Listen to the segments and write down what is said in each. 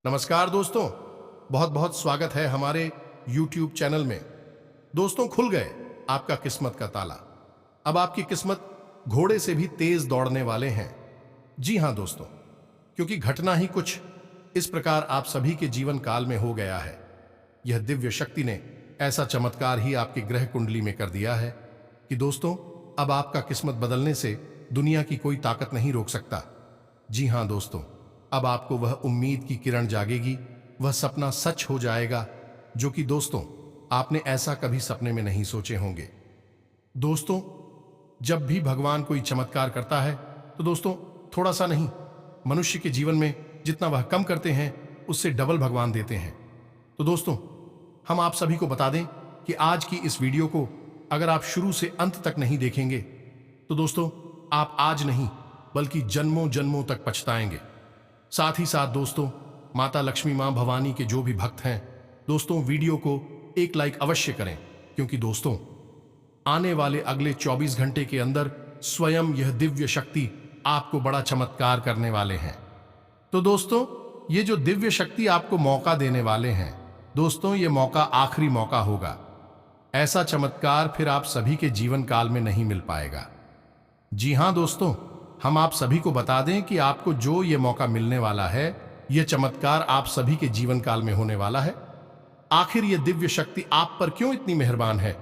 नमस्कार दोस्तों, बहुत बहुत स्वागत है हमारे YouTube चैनल में। दोस्तों, खुल गए आपका किस्मत का ताला। अब आपकी किस्मत घोड़े से भी तेज दौड़ने वाले हैं। जी हां दोस्तों, क्योंकि घटना ही कुछ इस प्रकार आप सभी के जीवन काल में हो गया है। यह दिव्य शक्ति ने ऐसा चमत्कार ही आपकी ग्रह कुंडली में कर दिया है कि दोस्तों, अब आपका किस्मत बदलने से दुनिया की कोई ताकत नहीं रोक सकता। जी हां दोस्तों, अब आपको वह उम्मीद की किरण जागेगी, वह सपना सच हो जाएगा जो कि दोस्तों आपने ऐसा कभी सपने में नहीं सोचे होंगे। दोस्तों, जब भी भगवान कोई चमत्कार करता है तो दोस्तों थोड़ा सा नहीं, मनुष्य के जीवन में जितना वह कम करते हैं उससे डबल भगवान देते हैं। तो दोस्तों, हम आप सभी को बता दें कि आज की इस वीडियो को अगर आप शुरू से अंत तक नहीं देखेंगे तो दोस्तों आप आज नहीं बल्कि जन्मों जन्मों तक पछताएंगे। साथ ही साथ दोस्तों, माता लक्ष्मी मां भवानी के जो भी भक्त हैं दोस्तों, वीडियो को एक लाइक अवश्य करें, क्योंकि दोस्तों आने वाले अगले 24 घंटे के अंदर स्वयं यह दिव्य शक्ति आपको बड़ा चमत्कार करने वाले हैं। तो दोस्तों, ये जो दिव्य शक्ति आपको मौका देने वाले हैं दोस्तों, ये मौका आखिरी मौका होगा। ऐसा चमत्कार फिर आप सभी के जीवन काल में नहीं मिल पाएगा। जी हां दोस्तों, हम आप सभी को बता दें कि आपको जो ये मौका मिलने वाला है, ये चमत्कार आप सभी के जीवन काल में होने वाला है। आखिर ये दिव्य शक्ति आप पर क्यों इतनी मेहरबान है?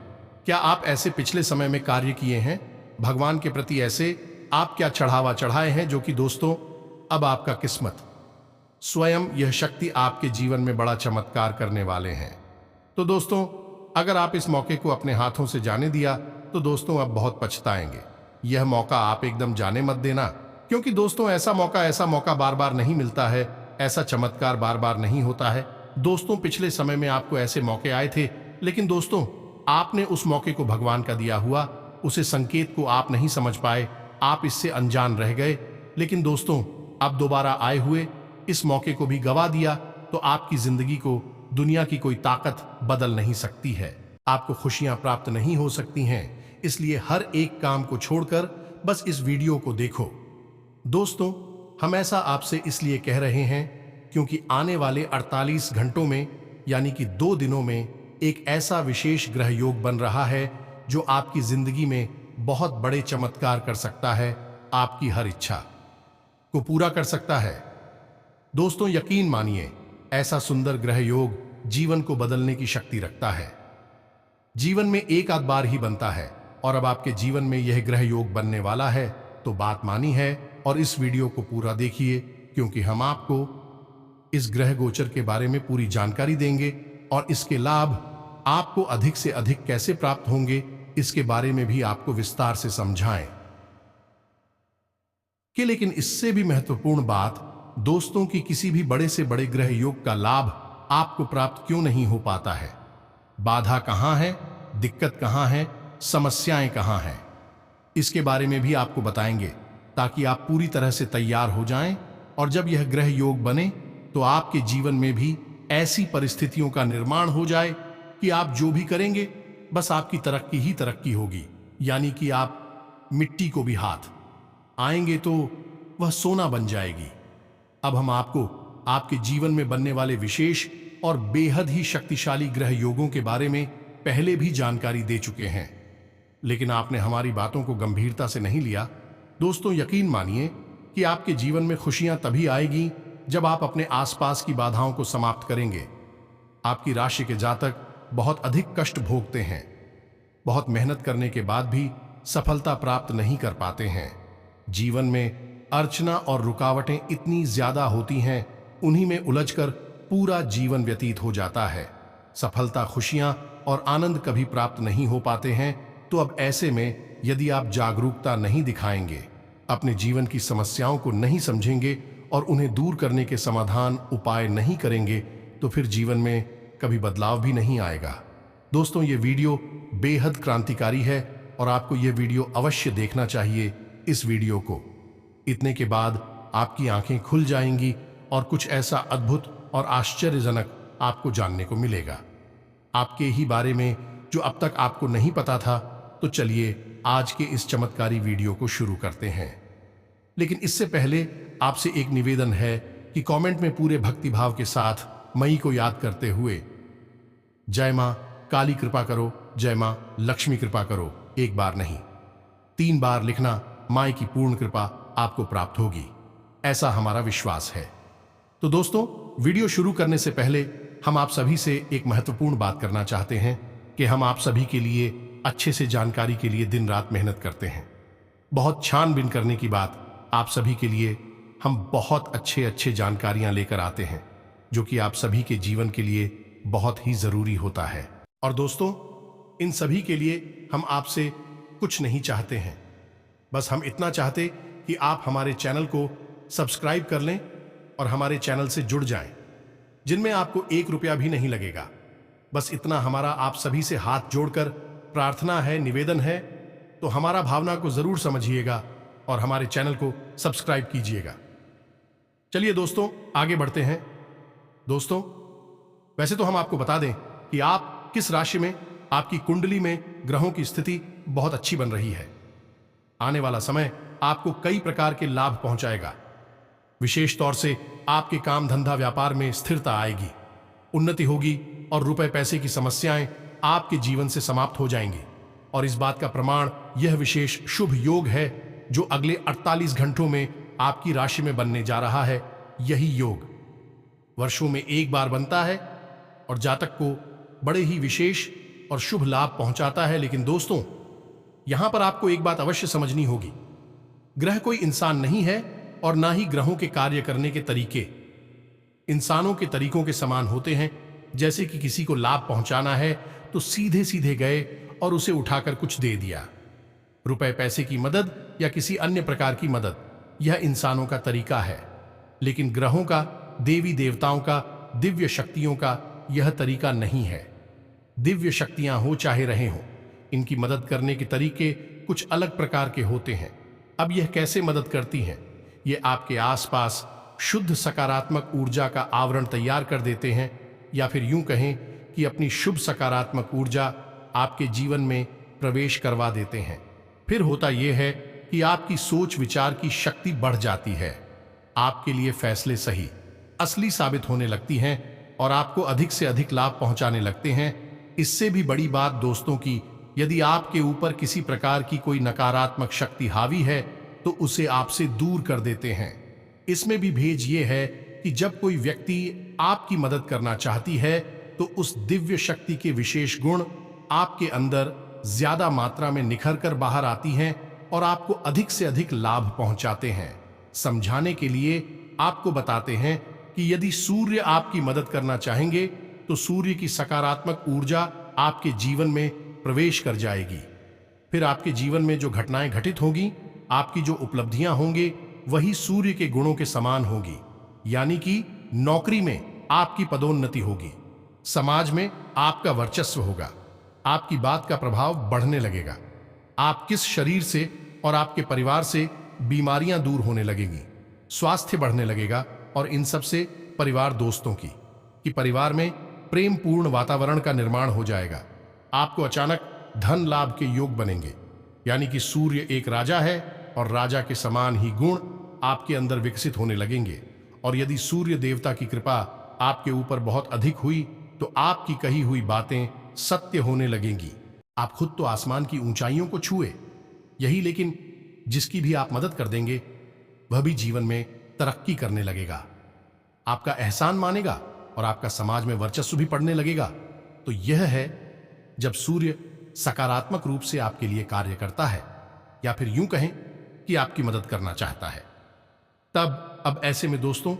क्या आप ऐसे पिछले समय में कार्य किए हैं भगवान के प्रति? ऐसे आप क्या चढ़ावा चढ़ाए हैं जो कि दोस्तों अब आपका किस्मत स्वयं यह शक्ति आपके जीवन में बड़ा चमत्कार करने वाले हैं। तो दोस्तों, अगर आप इस मौके को अपने हाथों से जाने दिया तो दोस्तों अब बहुत पछताएंगे। यह मौका आप एकदम जाने मत देना, क्योंकि दोस्तों ऐसा मौका बार बार नहीं मिलता है, ऐसा चमत्कार बार बार नहीं होता है। दोस्तों, पिछले समय में आपको ऐसे मौके आए थे, लेकिन दोस्तों आपने उस मौके को भगवान का दिया हुआ उसे संकेत को आप नहीं समझ पाए, आप इससे अनजान रह गए। लेकिन दोस्तों अब दोबारा आए हुए इस मौके को भी गवा दिया तो आपकी जिंदगी को दुनिया की कोई ताकत बदल नहीं सकती है। आपको खुशियां प्राप्त नहीं हो सकती हैं। इसलिए हर एक काम को छोड़कर बस इस वीडियो को देखो। दोस्तों, हम ऐसा आपसे इसलिए कह रहे हैं क्योंकि आने वाले 48 घंटों में यानी कि 2 दिनों में एक ऐसा विशेष ग्रह योग बन रहा है जो आपकी जिंदगी में बहुत बड़े चमत्कार कर सकता है, आपकी हर इच्छा को पूरा कर सकता है। दोस्तों, यकीन मानिए, ऐसा सुंदर ग्रह योग जीवन को बदलने की शक्ति रखता है। जीवन में एक आध बार ही बनता है और अब आपके जीवन में यह ग्रह योग बनने वाला है, तो बात मानी है। और इस वीडियो को पूरा देखिए, क्योंकि हम आपको इस ग्रह गोचर के बारे में पूरी जानकारी देंगे और इसके लाभ आपको अधिक से अधिक कैसे प्राप्त होंगे इसके बारे में भी आपको विस्तार से समझाएं कि लेकिन इससे भी महत्वपूर्ण बात दोस्तों की किसी भी बड़े से बड़े ग्रह योग का लाभ आपको प्राप्त क्यों नहीं हो पाता है। बाधा कहां है, दिक्कत कहां है, समस्याएं कहां हैं, इसके बारे में भी आपको बताएंगे, ताकि आप पूरी तरह से तैयार हो जाएं। और जब यह ग्रह योग बने तो आपके जीवन में भी ऐसी परिस्थितियों का निर्माण हो जाए कि आप जो भी करेंगे बस आपकी तरक्की ही तरक्की होगी। यानी कि आप मिट्टी को भी हाथ आएंगे तो वह सोना बन जाएगी। अब हम आपको आपके जीवन में बनने वाले विशेष और बेहद ही शक्तिशाली ग्रह योगों के बारे में पहले भी जानकारी दे चुके हैं, लेकिन आपने हमारी बातों को गंभीरता से नहीं लिया। दोस्तों, यकीन मानिए कि आपके जीवन में खुशियां तभी आएगी जब आप अपने आसपास की बाधाओं को समाप्त करेंगे। आपकी राशि के जातक बहुत अधिक कष्ट भोगते हैं, बहुत मेहनत करने के बाद भी सफलता प्राप्त नहीं कर पाते हैं। जीवन में अर्चना और रुकावटें इतनी ज्यादा होती हैं, उन्हीं में उलझकर पूरा जीवन व्यतीत हो जाता है। सफलता, खुशियां और आनंद कभी प्राप्त नहीं हो पाते हैं। तो अब ऐसे में यदि आप जागरूकता नहीं दिखाएंगे, अपने जीवन की समस्याओं को नहीं समझेंगे और उन्हें दूर करने के समाधान उपाय नहीं करेंगे, तो फिर जीवन में कभी बदलाव भी नहीं आएगा। दोस्तों, ये वीडियो बेहद क्रांतिकारी है और आपको ये वीडियो अवश्य देखना चाहिए। इस वीडियो को इतने के बाद आपकी आंखें खुल जाएंगी और कुछ ऐसा अद्भुत और आश्चर्यजनक आपको जानने को मिलेगा आपके ही बारे में जो अब तक आपको नहीं पता था। तो चलिए आज के इस चमत्कारी वीडियो को शुरू करते हैं। लेकिन इससे पहले आपसे एक निवेदन है कि कमेंट में पूरे भक्तिभाव के साथ मई को याद करते हुए जय मां काली कृपा करो, जय मां लक्ष्मी कृपा करो, एक बार नहीं 3 बार लिखना, मां की पूर्ण कृपा आपको प्राप्त होगी, ऐसा हमारा विश्वास है। तो दोस्तों, वीडियो शुरू करने से पहले हम आप सभी से एक महत्वपूर्ण बात करना चाहते हैं कि हम आप सभी के लिए अच्छे से जानकारी के लिए दिन रात मेहनत करते हैं। बहुत छानबीन करने की बात, आप सभी के लिए हम बहुत अच्छे जानकारियां लेकर आते हैं जो कि आप सभी के जीवन के लिए बहुत ही जरूरी होता है। और दोस्तों, इन सभी के लिए हम आपसे कुछ नहीं चाहते हैं, बस हम इतना चाहते कि आप हमारे चैनल को सब्सक्राइब कर लें और हमारे चैनल से जुड़ जाएं, जिनमें आपको 1 रुपया भी नहीं लगेगा। बस इतना हमारा आप सभी से हाथ जोड़कर प्रार्थना है, निवेदन है, तो हमारा भावना को जरूर समझिएगा और हमारे चैनल को सब्सक्राइब कीजिएगा। चलिए दोस्तों, आगे बढ़ते हैं। दोस्तों, वैसे तो हम आपको बता दें कि आप किस राशि में, आपकी कुंडली में ग्रहों की स्थिति बहुत अच्छी बन रही है। आने वाला समय आपको कई प्रकार के लाभ पहुंचाएगा। विशेष तौर से आपके काम धंधा व्यापार में स्थिरता आएगी, उन्नति होगी और रुपए पैसे की समस्याएं आपके जीवन से समाप्त हो जाएंगी। और इस बात का प्रमाण यह विशेष शुभ योग है जो अगले 48 घंटों में आपकी राशि में बनने जा रहा है। यही योग वर्षों में एक बार बनता है और जातक को बड़े ही विशेष और शुभ लाभ पहुंचाता है। लेकिन दोस्तों, यहां पर आपको एक बात अवश्य समझनी होगी, ग्रह कोई इंसान नहीं है और ना ही ग्रहों के कार्य करने के तरीके इंसानों के तरीकों के समान होते हैं। जैसे कि किसी को लाभ पहुंचाना है तो सीधे सीधे गए और उसे उठाकर कुछ दे दिया। रुपए पैसे की मदद या किसी अन्य प्रकार की मदद, यह इंसानों का तरीका है। लेकिन ग्रहों का, देवी देवताओं का, दिव्य शक्तियों का यह तरीका नहीं है। दिव्य शक्तियां हो चाहे रहे हों, इनकी मदद करने के तरीके कुछ अलग प्रकार के होते हैं। अब यह कैसे मदद करती हैं? ये आपके आसपास शुद्ध सकारात्मक ऊर्जा का आवरण तैयार कर देते हैं, या फिर यूं कहें कि अपनी शुभ सकारात्मक ऊर्जा आपके जीवन में प्रवेश करवा देते हैं। फिर होता यह है कि आपकी सोच विचार की शक्ति बढ़ जाती है, आपके लिए फैसले सही असली साबित होने लगती हैं और आपको अधिक से अधिक लाभ पहुंचाने लगते हैं। इससे भी बड़ी बात दोस्तों की, यदि आपके ऊपर किसी प्रकार की कोई नकारात्मक शक्ति हावी है तो उसे आपसे दूर कर देते हैं। इसमें भी भेज ये है कि जब कोई व्यक्ति आपकी मदद करना चाहती है तो उस दिव्य शक्ति के विशेष गुण आपके अंदर ज्यादा मात्रा में निखर कर बाहर आती हैं और आपको अधिक से अधिक लाभ पहुंचाते हैं। समझाने के लिए आपको बताते हैं कि यदि सूर्य आपकी मदद करना चाहेंगे तो सूर्य की सकारात्मक ऊर्जा आपके जीवन में प्रवेश कर जाएगी। फिर आपके जीवन में जो घटनाएं घटित होगी, आपकी जो उपलब्धियां होंगी, वही सूर्य के गुणों के समान होगी। यानी कि नौकरी में आपकी पदोन्नति होगी, समाज में आपका वर्चस्व होगा, आपकी बात का प्रभाव बढ़ने लगेगा, आप किस शरीर से और आपके परिवार से बीमारियां दूर होने लगेंगी, स्वास्थ्य बढ़ने लगेगा। और इन सब से परिवार दोस्तों की कि परिवार में प्रेम पूर्ण वातावरण का निर्माण हो जाएगा। आपको अचानक धन लाभ के योग बनेंगे। यानी कि सूर्य एक राजा है और राजा के समान ही गुण आपके अंदर विकसित होने लगेंगे। और यदि सूर्य देवता की कृपा आपके ऊपर बहुत अधिक हुई तो आपकी कही हुई बातें सत्य होने लगेंगी। आप खुद तो आसमान की ऊंचाइयों को छुए यही, लेकिन जिसकी भी आप मदद कर देंगे वह भी जीवन में तरक्की करने लगेगा, आपका एहसान मानेगा और आपका समाज में वर्चस्व भी पड़ने लगेगा। तो यह है जब सूर्य सकारात्मक रूप से आपके लिए कार्य करता है, या फिर यूं कहें कि आपकी मदद करना चाहता है। तब अब ऐसे में दोस्तों,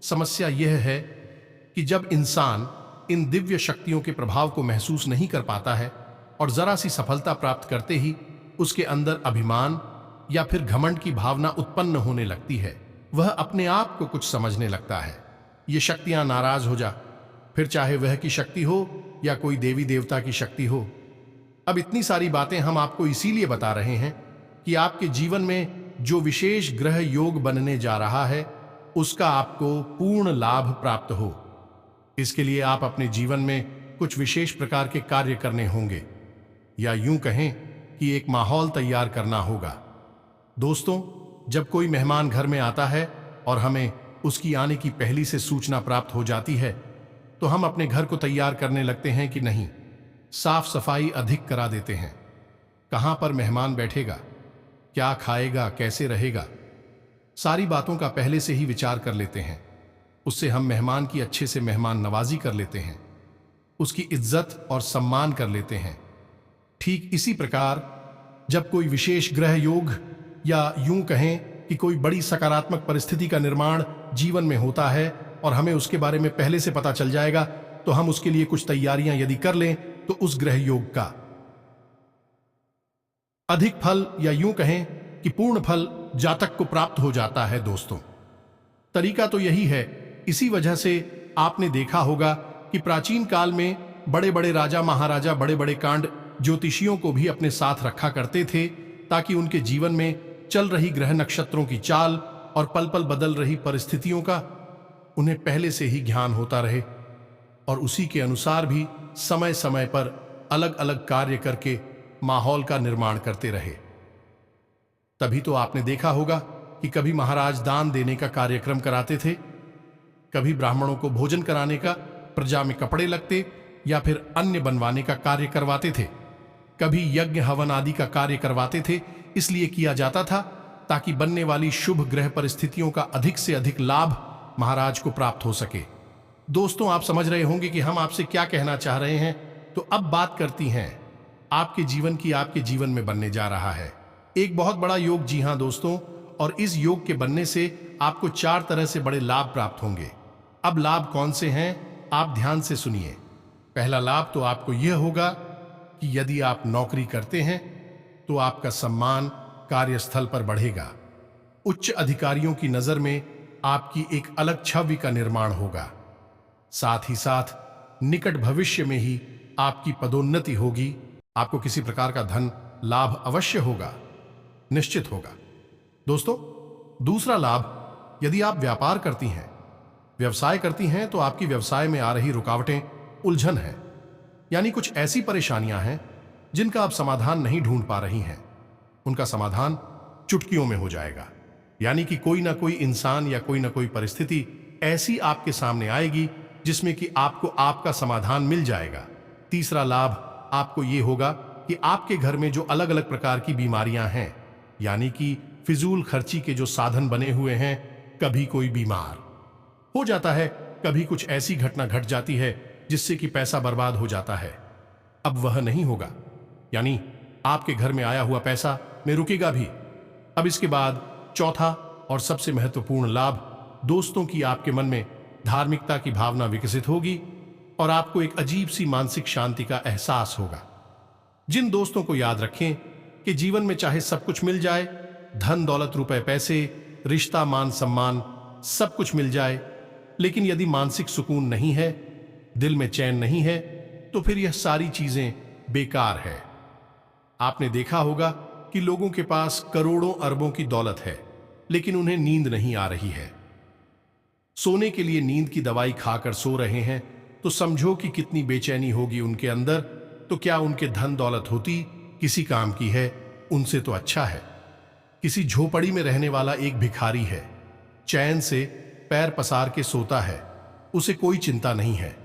समस्या यह है कि जब इंसान इन दिव्य शक्तियों के प्रभाव को महसूस नहीं कर पाता है और जरा सी सफलता प्राप्त करते ही उसके अंदर अभिमान या फिर घमंड की भावना उत्पन्न होने लगती है, वह अपने आप को कुछ समझने लगता है। ये शक्तियां नाराज हो जा, फिर चाहे वह की शक्ति हो या कोई देवी देवता की शक्ति हो। अब इतनी सारी बातें हम आपको इसीलिए बता रहे हैं कि आपके जीवन में जो विशेष ग्रह योग बनने जा रहा है उसका आपको पूर्ण लाभ प्राप्त हो। इसके लिए आप अपने जीवन में कुछ विशेष प्रकार के कार्य करने होंगे, या यूं कहें कि एक माहौल तैयार करना होगा। दोस्तों, जब कोई मेहमान घर में आता है और हमें उसकी आने की पहली से सूचना प्राप्त हो जाती है तो हम अपने घर को तैयार करने लगते हैं कि नहीं, साफ सफाई अधिक करा देते हैं। कहां पर मेहमान बैठेगा, क्या खाएगा, कैसे रहेगा, सारी बातों का पहले से ही विचार कर लेते हैं। उससे हम मेहमान की अच्छे से मेहमान नवाजी कर लेते हैं, उसकी इज्जत और सम्मान कर लेते हैं। ठीक इसी प्रकार जब कोई विशेष ग्रह योग या यूं कहें कि कोई बड़ी सकारात्मक परिस्थिति का निर्माण जीवन में होता है और हमें उसके बारे में पहले से पता चल जाएगा, तो हम उसके लिए कुछ तैयारियां यदि कर लें तो उस ग्रह योग का अधिक फल या यूं कहें कि पूर्ण फल जातक को प्राप्त हो जाता है। दोस्तों, तरीका तो यही है। इसी वजह से आपने देखा होगा कि प्राचीन काल में बड़े बड़े राजा महाराजा बड़े बड़े कांड ज्योतिषियों को भी अपने साथ रखा करते थे, ताकि उनके जीवन में चल रही ग्रह नक्षत्रों की चाल और पल पल बदल रही परिस्थितियों का उन्हें पहले से ही ज्ञान होता रहे और उसी के अनुसार भी समय समय पर अलग अलग कार्य करके माहौल का निर्माण करते रहे। तभी तो आपने देखा होगा कि कभी महाराज दान देने का कार्यक्रम कराते थे, कभी ब्राह्मणों को भोजन कराने का, प्रजा में कपड़े लगते या फिर अन्य बनवाने का कार्य करवाते थे, कभी यज्ञ हवन आदि का कार्य करवाते थे। इसलिए किया जाता था ताकि बनने वाली शुभ ग्रह परिस्थितियों का अधिक से अधिक लाभ महाराज को प्राप्त हो सके। दोस्तों, आप समझ रहे होंगे कि हम आपसे क्या कहना चाह रहे हैं। तो अब बात करती हैं आपके जीवन की। आपके जीवन में बनने जा रहा है एक बहुत बड़ा योग। जी हां दोस्तों, और इस योग के बनने से आपको 4 तरह से बड़े लाभ प्राप्त होंगे। अब लाभ कौन से हैं, आप ध्यान से सुनिए। पहला लाभ तो आपको यह होगा कि यदि आप नौकरी करते हैं तो आपका सम्मान कार्यस्थल पर बढ़ेगा। उच्च अधिकारियों की नजर में आपकी एक अलग छवि का निर्माण होगा। साथ ही साथ निकट भविष्य में ही आपकी पदोन्नति होगी। आपको किसी प्रकार का धन लाभ अवश्य होगा, निश्चित होगा। दोस्तों, दूसरा लाभ, यदि आप व्यापार करती हैं, व्यवसाय करती हैं, तो आपकी व्यवसाय में आ रही रुकावटें, उलझन है, यानी कुछ ऐसी परेशानियां हैं जिनका आप समाधान नहीं ढूंढ पा रही हैं, उनका समाधान चुटकियों में हो जाएगा। यानी कि कोई ना कोई इंसान या कोई ना कोई परिस्थिति ऐसी आपके सामने आएगी जिसमें कि आपको आपका समाधान मिल जाएगा। तीसरा लाभ आपको यह होगा कि आपके घर में जो अलग अलग प्रकार की बीमारियां हैं, यानी कि फिजूल खर्ची के जो साधन बने हुए हैं, कभी कोई बीमार हो जाता है, कभी कुछ ऐसी घटना घट जाती है जिससे कि पैसा बर्बाद हो जाता है, अब वह नहीं होगा। यानी आपके घर में आया हुआ पैसा में रुकेगा भी। अब इसके बाद चौथा और सबसे महत्वपूर्ण लाभ, दोस्तों, की आपके मन में धार्मिकता की भावना विकसित होगी और आपको एक अजीब सी मानसिक शांति का एहसास होगा। जिन दोस्तों को याद रखें कि जीवन में चाहे सब कुछ मिल जाए, धन दौलत रुपए पैसे रिश्ता मान सम्मान सब कुछ मिल जाए, लेकिन यदि मानसिक सुकून नहीं है, दिल में चैन नहीं है, तो फिर यह सारी चीजें बेकार है। आपने देखा होगा कि लोगों के पास करोड़ों अरबों की दौलत है, लेकिन उन्हें नींद नहीं आ रही है। सोने के लिए नींद की दवाई खाकर सो रहे हैं, तो समझो कि कितनी बेचैनी होगी उनके अंदर। तो क्या उनके धन दौलत होती किसी काम की है? उनसे तो अच्छा है किसी झोपड़ी में रहने वाला एक भिखारी है, चैन से पैर पसार के सोता है, उसे कोई चिंता नहीं है।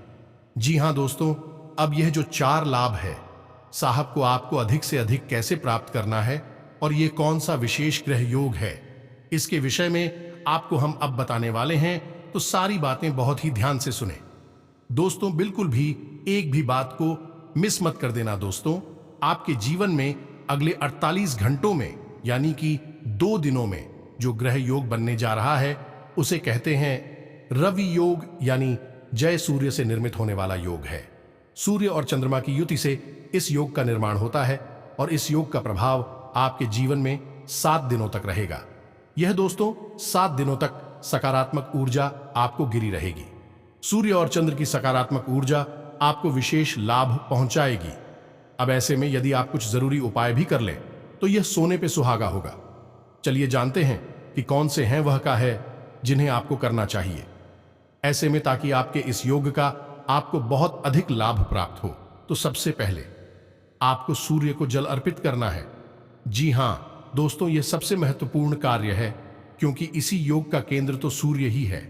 जी हां दोस्तों, अब यह जो 4 लाभ है, साहब को आपको अधिक से अधिक कैसे प्राप्त करना है और यह कौन सा विशेष ग्रह योग है, इसके विषय में आपको हम अब बताने वाले हैं। तो सारी बातें बहुत ही ध्यान से सुने दोस्तों, बिल्कुल भी एक भी बात को मिस मत कर देना। दोस्तों, आपके जीवन में अगले 48 घंटों में, यानी कि 2 दिनों में जो ग्रह योग बनने जा रहा है, उसे कहते हैं रवि योग, यानी जय सूर्य से निर्मित होने वाला योग है। सूर्य और चंद्रमा की युति से इस योग का निर्माण होता है और इस योग का प्रभाव आपके जीवन में 7 दिनों तक रहेगा। यह दोस्तों 7 दिनों तक सकारात्मक ऊर्जा आपको गिरी रहेगी। सूर्य और चंद्र की सकारात्मक ऊर्जा आपको विशेष लाभ पहुंचाएगी। अब ऐसे में यदि आप कुछ जरूरी उपाय भी कर लें तो यह सोने पे सुहागा होगा। चलिए जानते हैं कि कौन से हैं वह का है जिन्हें आपको करना चाहिए ऐसे में, ताकि आपके इस योग का आपको बहुत अधिक लाभ प्राप्त हो। तो सबसे पहले आपको सूर्य को जल अर्पित करना है। जी हां दोस्तों, यह सबसे महत्वपूर्ण कार्य है, क्योंकि इसी योग का केंद्र तो सूर्य ही है।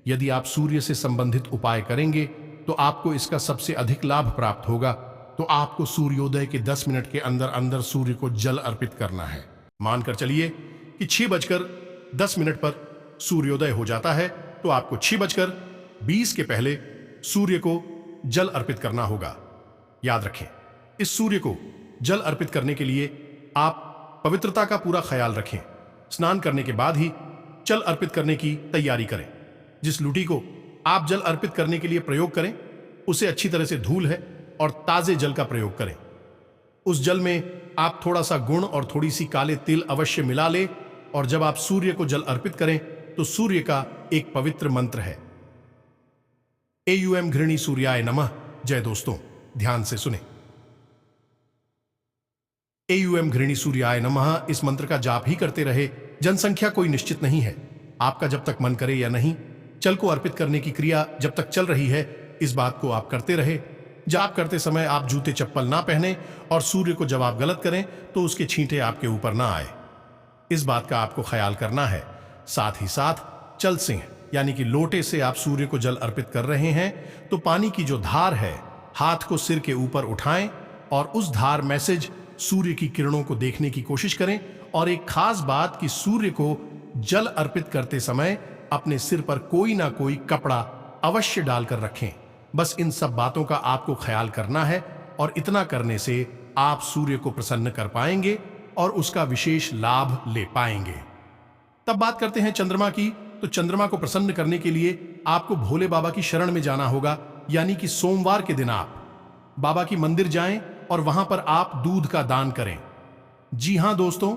यदि आप सूर्य से संबंधित उपाय करेंगे तो आपको इसका सबसे अधिक लाभ प्राप्त होगा। तो आपको सूर्योदय के 10 मिनट के अंदर अंदर सूर्य को जल अर्पित करना है। मानकर चलिए कि 6:10 पर सूर्योदय हो जाता है, तो आपको 6:20 के पहले सूर्य को जल अर्पित करना होगा। याद रखें, इस सूर्य को जल अर्पित करने के लिए आप पवित्रता का पूरा ख्याल रखें। स्नान करने के बाद ही जल अर्पित करने की तैयारी करें। जिस लूटी को आप जल अर्पित करने के लिए प्रयोग करें उसे अच्छी तरह से धूल है और ताजे जल का प्रयोग करें। उस जल में आप थोड़ा सा गुण और थोड़ी सी काले तिल अवश्य मिला लें, और जब आप सूर्य को जल अर्पित करें तो सूर्य का एक पवित्र मंत्र है, एयूएम घृणी सूर्याय नमः। जय दोस्तों, ध्यान से सुने। एयूएम घृणी सूर्याय नमः इस मंत्र का जाप ही करते रहे। जनसंख्या कोई निश्चित नहीं है, आपका जब तक मन करे या नहीं, जल को अर्पित करने की क्रिया जब तक चल रही है इस बात को आप करते रहे। जाप करते समय आप जूते चप्पल ना पहने, और सूर्य को जब आप गलत करें तो उसके छींटे आपके ऊपर ना आए, इस बात का आपको ख्याल करना है। साथ ही साथ चल सिंह यानी कि लोटे से आप सूर्य को जल अर्पित कर रहे हैं तो पानी की जो धार है, हाथ को सिर के ऊपर उठाएं और उस धार मैसेज सूर्य की किरणों को देखने की कोशिश करें। और एक खास बात कि सूर्य को जल अर्पित करते समय अपने सिर पर कोई ना कोई कपड़ा अवश्य डालकर रखें। बस इन सब बातों का आपको ख्याल करना है, और इतना करने से आप सूर्य को प्रसन्न कर पाएंगे और उसका विशेष लाभ ले पाएंगे। तब बात करते हैं चंद्रमा की। तो चंद्रमा को प्रसन्न करने के लिए आपको भोले बाबा की शरण में जाना होगा, यानी कि सोमवार के दिन आप बाबा की मंदिर जाएं और वहां पर आप दूध का दान करें। जी हां दोस्तों,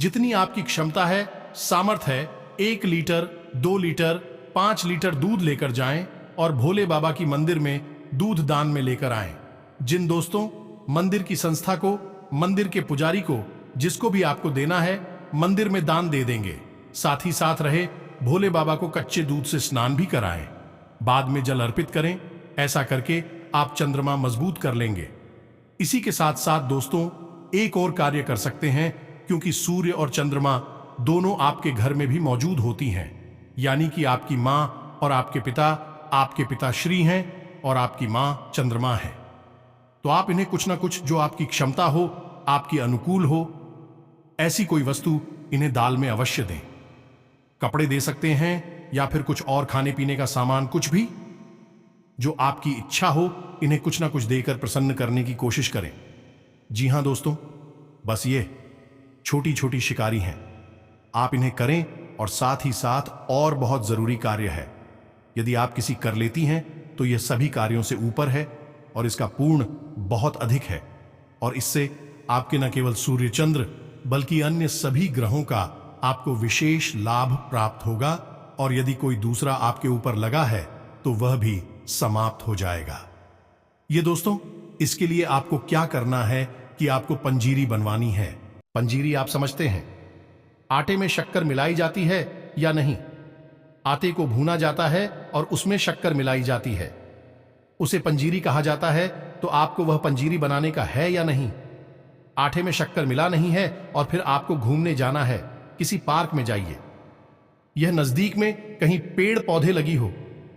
जितनी आपकी क्षमता है, सामर्थ्य है, 1 लीटर, 2 लीटर, 5 लीटर दूध लेकर जाएं और भोले बाबा की मंदिर में दूध दान में लेकर आएं। जिन दोस्तों मंदिर की संस्था को, मंदिर के पुजारी को, जिसको भी आपको देना है, मंदिर में दान दे देंगे। साथ ही साथ रहे भोले बाबा को कच्चे दूध से स्नान भी कराएं, बाद में जल अर्पित करें। ऐसा करके आप चंद्रमा मजबूत कर लेंगे। इसी के साथ साथ दोस्तों एक और कार्य कर सकते हैं, क्योंकि सूर्य और चंद्रमा दोनों आपके घर में भी मौजूद होती हैं, यानी कि आपकी मां और आपके पिता श्री हैं और आपकी मां चंद्रमा है। तो आप इन्हें कुछ ना कुछ जो आपकी क्षमता हो, आपकी अनुकूल हो, ऐसी कोई वस्तु इन्हें दाल में अवश्य दें। कपड़े दे सकते हैं या फिर कुछ और खाने पीने का सामान, कुछ भी जो आपकी इच्छा हो, इन्हें कुछ ना कुछ देकर प्रसन्न करने की कोशिश करें। जी हां दोस्तों, बस ये छोटी छोटी शिकारी हैं, आप इन्हें करें। और साथ ही साथ और बहुत जरूरी कार्य है, यदि आप किसी कर लेती हैं तो यह सभी कार्यों से ऊपर है और इसका पूर्ण बहुत अधिक है, और इससे आपके न केवल सूर्य चंद्र बल्कि अन्य सभी ग्रहों का आपको विशेष लाभ प्राप्त होगा, और यदि कोई दूसरा आपके ऊपर लगा है तो वह भी समाप्त हो जाएगा। ये दोस्तों, इसके लिए आपको क्या करना है कि आपको पंजीरी बनवानी है। पंजीरी आप समझते हैं, आटे में शक्कर मिलाई जाती है या नहीं। आटे को भूना जाता है और उसमें शक्कर मिलाई जाती है, उसे पंजीरी कहा जाता है। तो आपको वह पंजीरी बनाने का है या नहीं। आटे में शक्कर मिला नहीं है और फिर आपको घूमने जाना है, किसी पार्क में जाइए, यह नजदीक में कहीं पेड़ पौधे लगी हो,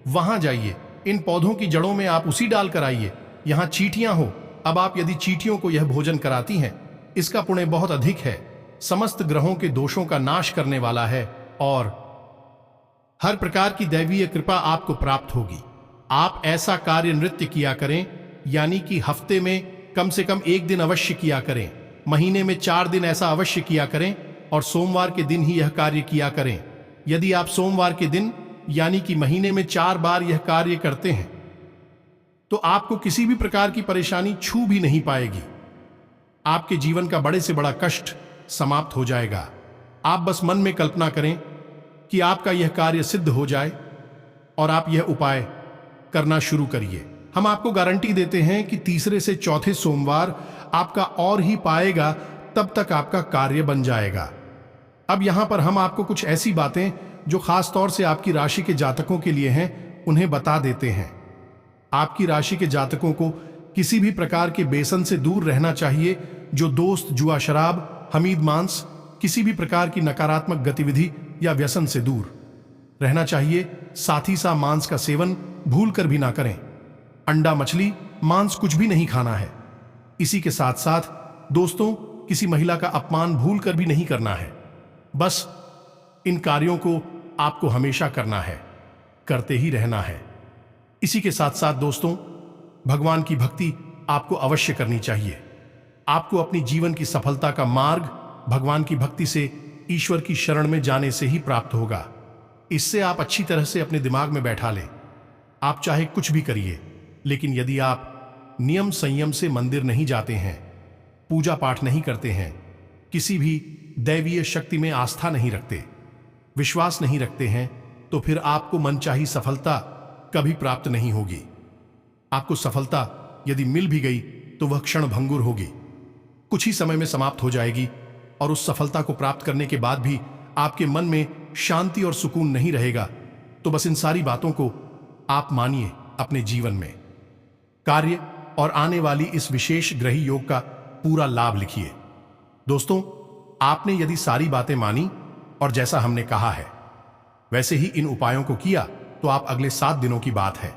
वहां जाइए। इन पौधों की जड़ों में आप उसी डालकर आइए, यहां चींटियां हो। अब आप यदि चींटियों को यह भोजन कराती हैं, इसका पुण्य बहुत अधिक है, समस्त ग्रहों के दोषों का नाश करने वाला है और हर प्रकार की दैवीय कृपा आपको प्राप्त होगी। आप ऐसा कार्य नृत्य किया करें, यानी कि हफ्ते में कम से कम 1 दिन अवश्य किया करें, महीने में 4 दिन ऐसा अवश्य किया करें, और सोमवार के दिन ही यह कार्य किया करें। यदि आप सोमवार के दिन यानी कि महीने में 4 बार यह कार्य करते हैं तो आपको किसी भी प्रकार की परेशानी छू भी नहीं पाएगी। आपके जीवन का बड़े से बड़ा कष्ट समाप्त हो जाएगा। आप बस मन में कल्पना करें कि आपका यह कार्य सिद्ध हो जाए और आप यह उपाय करना शुरू करिए। हम आपको गारंटी देते हैं कि तीसरे से चौथे सोमवार आपका और ही पाएगा, तब तक आपका कार्य बन जाएगा। अब यहां पर हम आपको कुछ ऐसी बातें जो खास तौर से आपकी राशि के जातकों के लिए हैं, उन्हें बता देते हैं। आपकी राशि के जातकों को किसी भी प्रकार के बेसन से दूर रहना चाहिए, जो दोस्त, जुआ, शराब, हमीद मांस, किसी भी प्रकार की नकारात्मक गतिविधि या व्यसन से दूर रहना चाहिए। साथ ही साथ मांस का सेवन भूल कर भी ना करें। अंडा, मछली, मांस कुछ भी नहीं खाना है। इसी के साथ साथ दोस्तों, किसी महिला का अपमान भूल कर भी नहीं करना है। बस इन कार्यों को आपको हमेशा करना है, करते ही रहना है। इसी के साथ साथ दोस्तों, भगवान की भक्ति आपको अवश्य करनी चाहिए। आपको अपनी जीवन की सफलता का मार्ग भगवान की भक्ति से, ईश्वर की शरण में जाने से ही प्राप्त होगा। इससे आप अच्छी तरह से अपने दिमाग में बैठा लें। आप चाहे कुछ भी करिए, लेकिन यदि आप नियम संयम से मंदिर नहीं जाते हैं, पूजा पाठ नहीं करते हैं, किसी भी दैवीय शक्ति में आस्था नहीं रखते, विश्वास नहीं रखते हैं, तो फिर आपको मनचाही सफलता कभी प्राप्त नहीं होगी। आपको सफलता यदि मिल भी गई तो वह क्षण भंगुर होगी, कुछ ही समय में समाप्त हो जाएगी। और उस सफलता को प्राप्त करने के बाद भी आपके मन में शांति और सुकून नहीं रहेगा। तो बस इन सारी बातों को आप मानिए अपने जीवन में। कार्य और आने वाली इस विशेष ग्रही योग का पूरा लाभ लिखिए। दोस्तों, आपने यदि सारी बातें मानी और जैसा हमने कहा है वैसे ही इन उपायों को किया, तो आप अगले 7 दिनों की बात है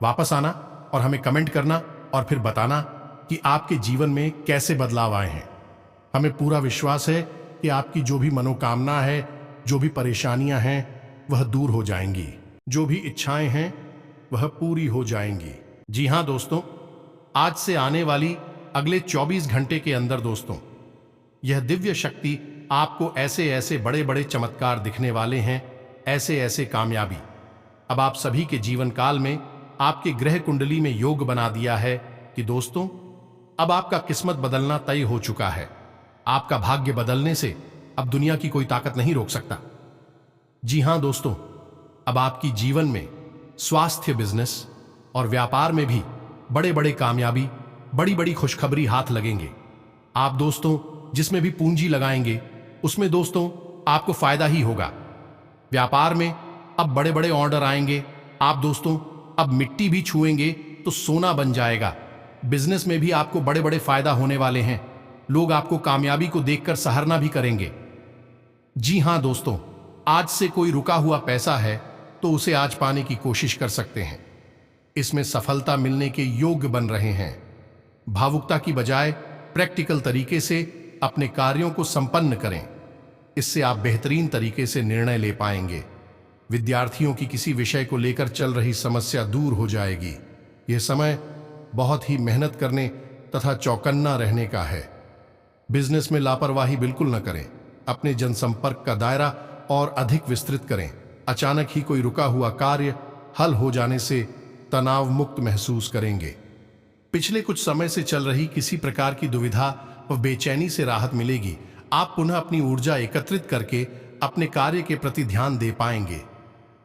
वापस आना और हमें कमेंट करना और फिर बताना कि आपके जीवन में कैसे बदलाव आए हैं। हमें पूरा विश्वास है कि आपकी जो भी मनोकामना है, जो भी परेशानियां हैं, वह दूर हो जाएंगी। जो भी इच्छाएं हैं वह पूरी हो जाएंगी। जी हां दोस्तों, आज से आने वाली अगले 24 घंटे के अंदर दोस्तों, यह दिव्य शक्ति आपको ऐसे ऐसे बड़े बड़े चमत्कार दिखने वाले हैं, ऐसे ऐसे कामयाबी। अब आप सभी के जीवन काल में आपके ग्रह कुंडली में योग बना दिया है कि दोस्तों, अब आपका किस्मत बदलना तय हो चुका है। आपका भाग्य बदलने से अब दुनिया की कोई ताकत नहीं रोक सकता। जी हां दोस्तों, अब आपकी जीवन में स्वास्थ्य, बिजनेस और व्यापार में भी बड़े बड़े कामयाबी, बड़ी बड़ी खुशखबरी हाथ लगेंगे। आप दोस्तों जिसमें भी पूंजी लगाएंगे उसमें दोस्तों आपको फायदा ही होगा। व्यापार में अब बड़े बड़े ऑर्डर आएंगे। आप दोस्तों अब मिट्टी भी छुएंगे तो सोना बन जाएगा। बिजनेस में भी आपको बड़े बड़े फायदा होने वाले हैं। लोग आपको कामयाबी को देखकर सराहना भी करेंगे। जी हां दोस्तों, आज से कोई रुका हुआ पैसा है तो उसे आज पाने की कोशिश कर सकते हैं। इसमें सफलता मिलने के योग बन रहे हैं। भावुकता की बजाय प्रैक्टिकल तरीके से अपने कार्यों को संपन्न करें। इससे आप बेहतरीन तरीके से निर्णय ले पाएंगे। विद्यार्थियों की किसी विषय को लेकर चल रही समस्या दूर हो जाएगी। यह समय बहुत ही मेहनत करने तथा चौकन्ना रहने का है। बिजनेस में लापरवाही बिल्कुल न करें। अपने जनसंपर्क का दायरा और अधिक विस्तृत करें। अचानक ही कोई रुका हुआ कार्य हल हो जाने से तनाव मुक्त महसूस करेंगे। पिछले कुछ समय से चल रही किसी प्रकार की दुविधा व बेचैनी से राहत मिलेगी। आप पुनः अपनी ऊर्जा एकत्रित करके अपने कार्य के प्रति ध्यान दे पाएंगे।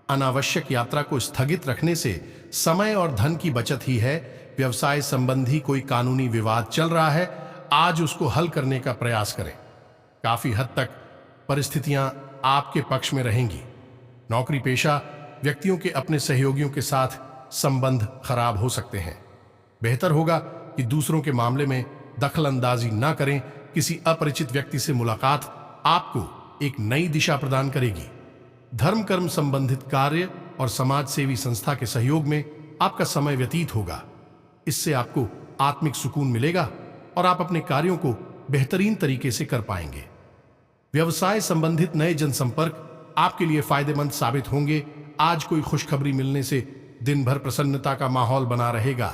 अनावश्यक यात्रा को स्थगित रखने से समय और धन की बचत ही है। व्यवसाय संबंधी कोई कानूनी विवाद चल रहा है, आज उसको हल करने का प्रयास करें। काफी हद तक परिस्थितियां आपके पक्ष में रहेंगी। नौकरी पेशा व्यक्तियों के अपने सहयोगियों के साथ संबंध खराब हो सकते हैं। बेहतर होगा कि दूसरों के मामले में दखल अंदाजी ना करें। किसी अपरिचित व्यक्ति से मुलाकात आपको एक नई दिशा प्रदान करेगी। धर्म कर्म संबंधित कार्य और समाज सेवी संस्था के सहयोग में आपका समय व्यतीत होगा। इससे आपको आत्मिक सुकून मिलेगा और आप अपने कार्यों को बेहतरीन तरीके से कर पाएंगे। व्यवसाय संबंधित नए जनसंपर्क आपके लिए फायदेमंद साबित होंगे। आज कोई खुशखबरी मिलने से दिन भर प्रसन्नता का माहौल बना रहेगा।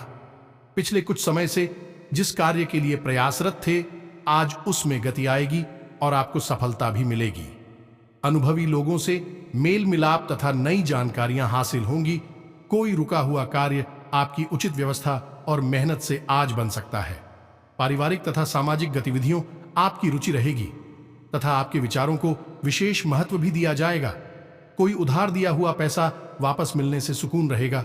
पिछले कुछ समय से जिस कार्य के लिए प्रयासरत थे, आज उसमें गति आएगी और आपको सफलता भी मिलेगी। अनुभवी लोगों से मेल मिलाप तथा नई जानकारियां हासिल होंगी। कोई रुका हुआ कार्य आपकी उचित व्यवस्था और मेहनत से आज बन सकता है। पारिवारिक तथा सामाजिक गतिविधियों आपकी रुचि रहेगी तथा आपके विचारों को विशेष महत्व भी दिया जाएगा। कोई उधार दिया हुआ पैसा वापस मिलने से सुकून रहेगा।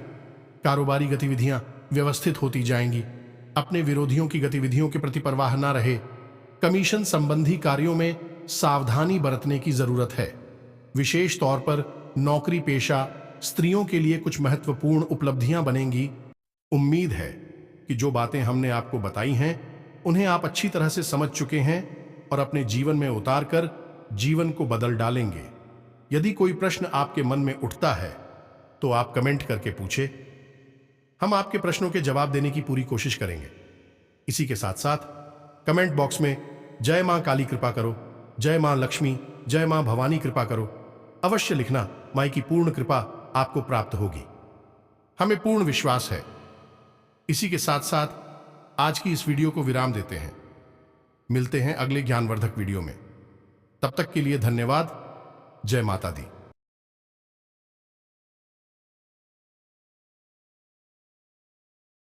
कारोबारी गतिविधियां व्यवस्थित होती जाएंगी। अपने विरोधियों की गतिविधियों के प्रति परवाह न रहे। कमीशन संबंधी कार्यों में सावधानी बरतने की जरूरत है। विशेष तौर पर नौकरी पेशा स्त्रियों के लिए कुछ महत्वपूर्ण उपलब्धियां बनेंगी। उम्मीद है कि जो बातें हमने आपको बताई हैं उन्हें आप अच्छी तरह से समझ चुके हैं और अपने जीवन में उतारकर जीवन को बदल डालेंगे। यदि कोई प्रश्न आपके मन में उठता है तो आप कमेंट करके पूछे। हम आपके प्रश्नों के जवाब देने की पूरी कोशिश करेंगे। इसी के साथ साथ कमेंट बॉक्स में जय मां काली कृपा करो, जय मां लक्ष्मी, जय मां भवानी कृपा करो अवश्य लिखना। माई की पूर्ण कृपा आपको प्राप्त होगी, हमें पूर्ण विश्वास है। इसी के साथ साथ आज की इस वीडियो को विराम देते हैं। मिलते हैं अगले ज्ञानवर्धक वीडियो में। तब तक के लिए धन्यवाद। जय माता दी।